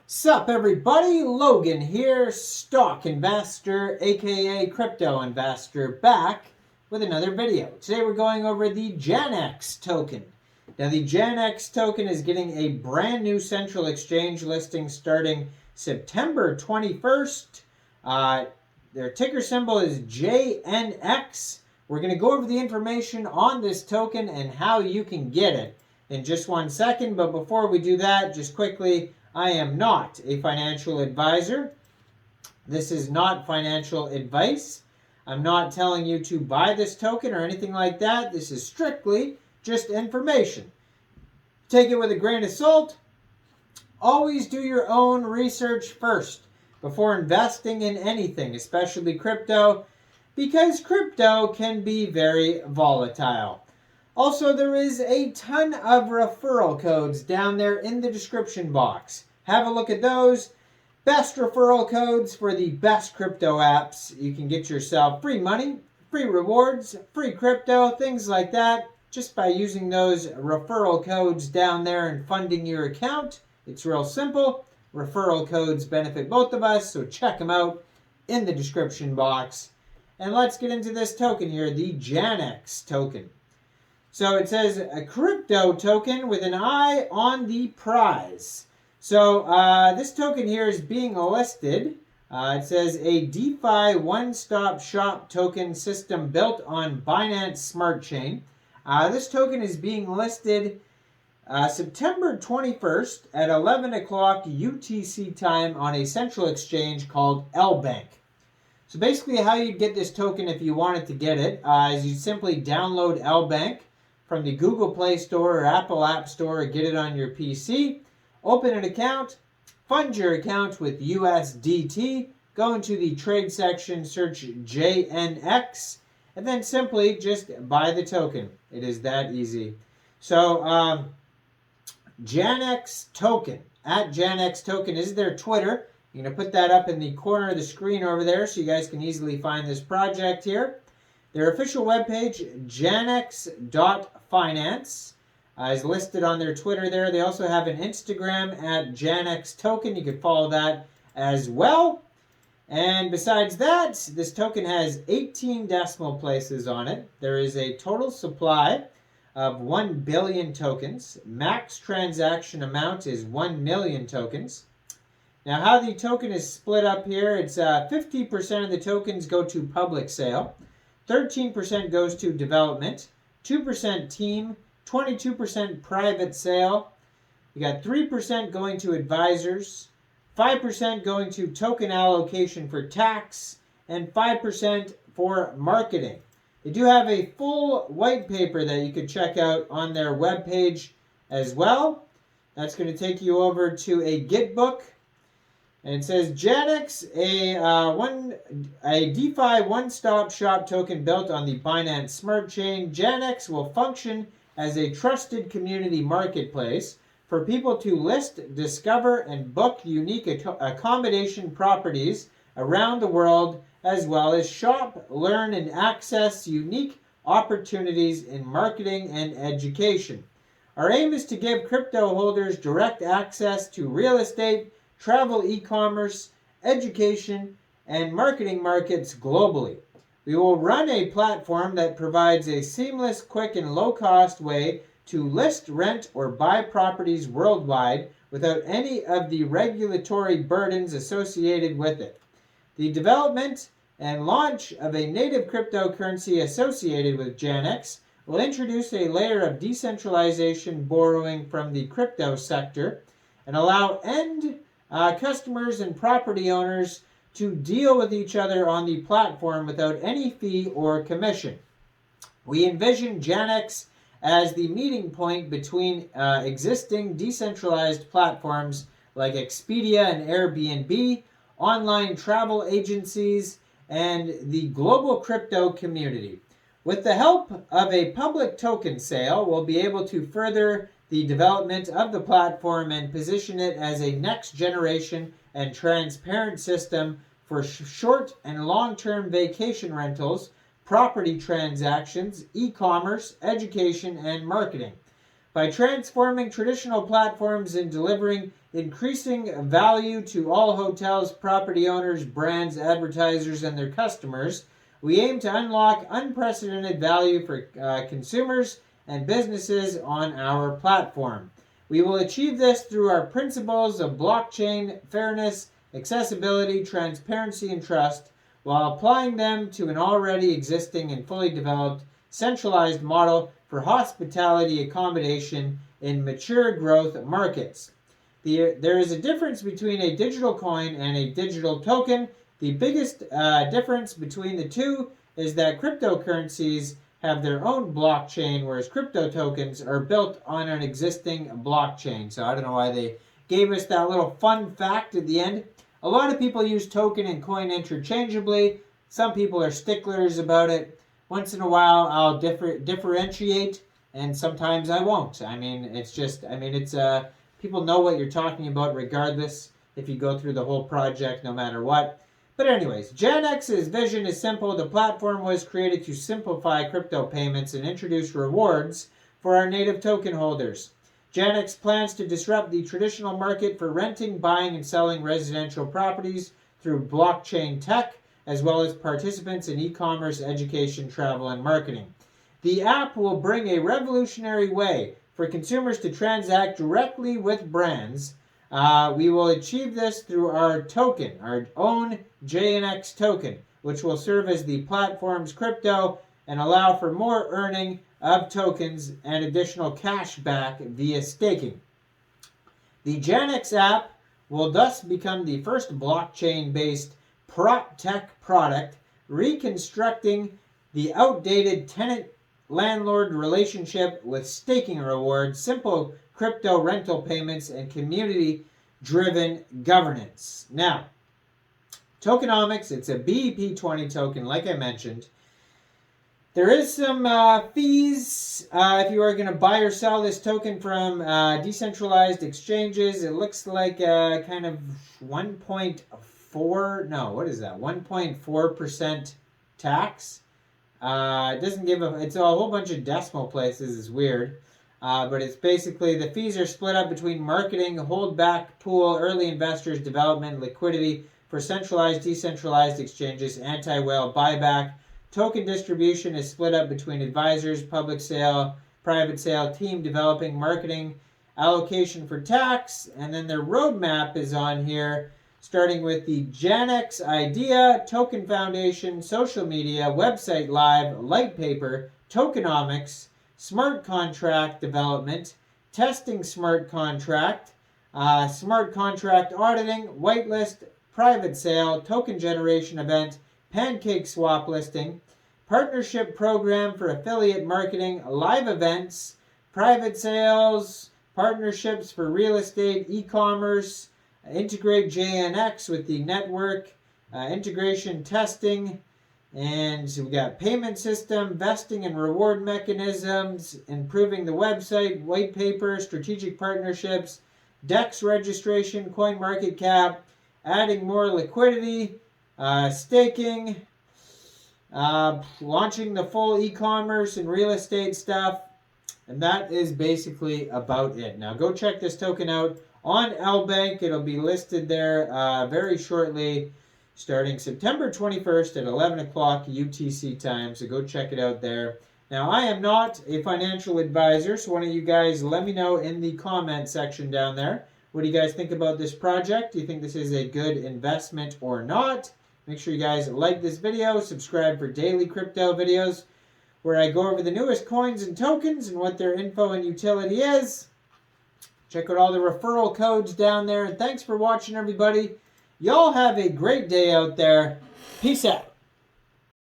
Sup everybody, Logan here, stock investor, aka crypto investor, back with another video. Today we're going over the Janex token. Now the Janex token is getting a brand new central exchange listing starting September 21st. Their ticker symbol is JNX. We're going to go over the information on this token and how you can get it in just 1 second. But before we do that, just quickly, I am not a financial advisor. This is not financial advice. I'm not telling you to buy this token or anything like that. This is strictly just information. Take it with a grain of salt. Always do your own research first before investing in anything, especially crypto, because crypto can be very volatile. Also, there is a ton of referral codes down there in the description box. Have a look at those. Best referral codes for the best crypto apps. You can get yourself free money, free rewards, free crypto, things like that, just by using those referral codes down there and funding your account. It's real simple. Referral codes benefit both of us, so check them out in the description box. And let's get into this token here, the Janex token. So it says a crypto token with an eye on the prize. So this token here is being listed. It says a DeFi one-stop shop token system built on Binance Smart Chain. This token is being listed September 21st at 11 o'clock UTC time on a central exchange called Lbank. So basically how you get this token if you wanted to get it is you simply download Lbank from the Google Play Store or Apple App Store, or get it on your PC, open an account, fund your account with USDT, go into the trade section, search JNX, and then simply just buy the token. It is that easy. So Janex token, at Janex token is their Twitter. I'm going to put that up in the corner of the screen over there so you guys can easily find this project here. Their official webpage, janex.finance, is listed on their Twitter there. They also have an Instagram at Janex token. You can follow that as well. And besides that, this token has 18 decimal places on it. There is a total supply of 1 billion tokens. Max transaction amount is 1 million tokens. Now, how the token is split up here, it's 50% of the tokens go to public sale, 13% goes to development, 2% team, 22% private sale. You got 3% going to advisors, 5% going to token allocation for tax, and 5% for marketing. They do have a full white paper that you could check out on their webpage as well. That's going to take you over to a Gitbook. And it says Janex, a DeFi one-stop shop token built on the Binance Smart Chain. Janex will function as a trusted community marketplace for people to list, discover, and book unique accommodation properties around the world, as well as shop, learn, and access unique opportunities in marketing and education. Our aim is to give crypto holders direct access to real estate, travel, e-commerce, education, and marketing markets globally. We will run a platform that provides a seamless, quick, and low-cost way to list, rent, or buy properties worldwide without any of the regulatory burdens associated with it. The development and launch of a native cryptocurrency associated with Janex will introduce a layer of decentralization borrowing from the crypto sector and allow end customers and property owners to deal with each other on the platform without any fee or commission. We envision Janex as the meeting point between existing decentralized platforms like Expedia and Airbnb, online travel agencies, and the global crypto community. With the help of a public token sale, we'll be able to further the development of the platform and position it as a next generation and transparent system for short and long-term vacation rentals, property transactions, e-commerce, education, and marketing. By transforming traditional platforms and delivering increasing value to all hotels, property owners, brands, advertisers, and their customers, we aim to unlock unprecedented value for consumers and businesses on our platform. We will achieve this through our principles of blockchain, fairness, accessibility, transparency, and trust, while applying them to an already existing and fully developed centralized model for hospitality accommodation in mature growth markets. There is a difference between a digital coin and a digital token. The biggest difference between the two is that cryptocurrencies have their own blockchain, whereas crypto tokens are built on an existing blockchain. So I don't know why they gave us that little fun fact at the end. A lot of people use token and coin interchangeably. Some people are sticklers about it. Once in a while, I'll differentiate, and sometimes I won't. I mean, people know what you're talking about regardless if you go through the whole project, no matter what. But anyways, Janex's vision is simple. The platform was created to simplify crypto payments and introduce rewards for our native token holders. Janex plans to disrupt the traditional market for renting, buying, and selling residential properties through blockchain tech, as well as participants in e-commerce, education, travel, and marketing. The app will bring a revolutionary way for consumers to transact directly with brands. We will achieve this through our token, our own Janex token, which will serve as the platform's crypto and allow for more earning of tokens and additional cash back via staking. The Janex app will thus become the first blockchain-based prop tech product, reconstructing the outdated tenant-landlord relationship with staking rewards, simple crypto rental payments, and community-driven governance. Now, tokenomics, it's a BEP20 token, like I mentioned. There is some fees if you are going to buy or sell this token from decentralized exchanges. It looks like kind of 1.4% tax. It doesn't give it's a whole bunch of decimal places. It's weird. But it's basically the fees are split up between marketing, holdback pool, early investors, development, liquidity for centralized, decentralized exchanges, anti-whale buyback. Token distribution is split up between advisors, public sale, private sale, team developing, marketing, allocation for tax, and then their roadmap is on here, starting with the Janex idea, token foundation, social media, website live, light paper, tokenomics, smart contract development, testing smart contract auditing, whitelist, private sale, token generation event, pancake swap listing, partnership program for affiliate marketing, live events, private sales, partnerships for real estate, e-commerce, integrate JNX with the network, integration testing, and so we got payment system, vesting and reward mechanisms, improving the website, white paper, strategic partnerships, DEX registration, coin market cap, adding more liquidity, staking, launching the full e-commerce and real estate stuff, and that is basically about it. Now go check this token out on Lbank. It'll be listed there very shortly, starting September 21st at 11 o'clock UTC time, so go check it out there. Now, I am not a financial advisor, so one of you guys let me know in the comment section down there. What do you guys think about this project? Do you think this is a good investment or not? Make sure you guys like this video, subscribe for daily crypto videos where I go over the newest coins and tokens and what their info and utility is. Check out all the referral codes down there. And thanks for watching, everybody. Y'all have a great day out there. Peace out.